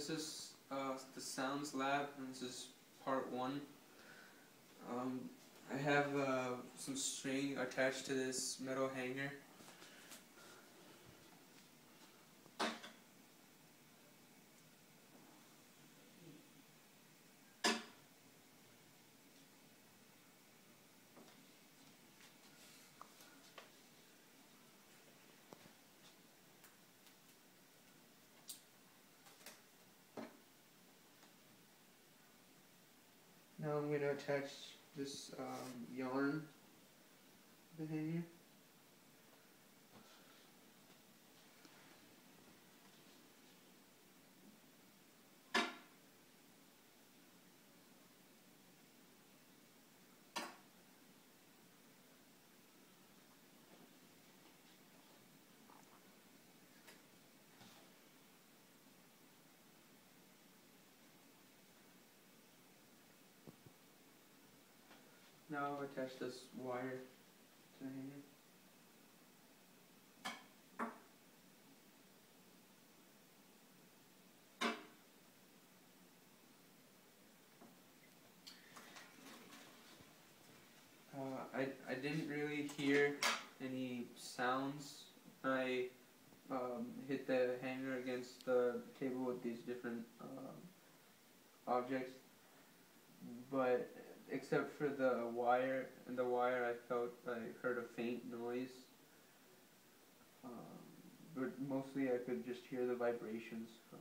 This is the Sounds Lab, and this is part 1. I have some string attached to this metal hanger. Now I'm going to attach this yarn to the hanger. Now I'll attach this wire to the hanger. I didn't really hear any sounds when I hit the hanger against the table with these different objects, but except for the wire, I heard a faint noise, but mostly I could just hear the vibrations from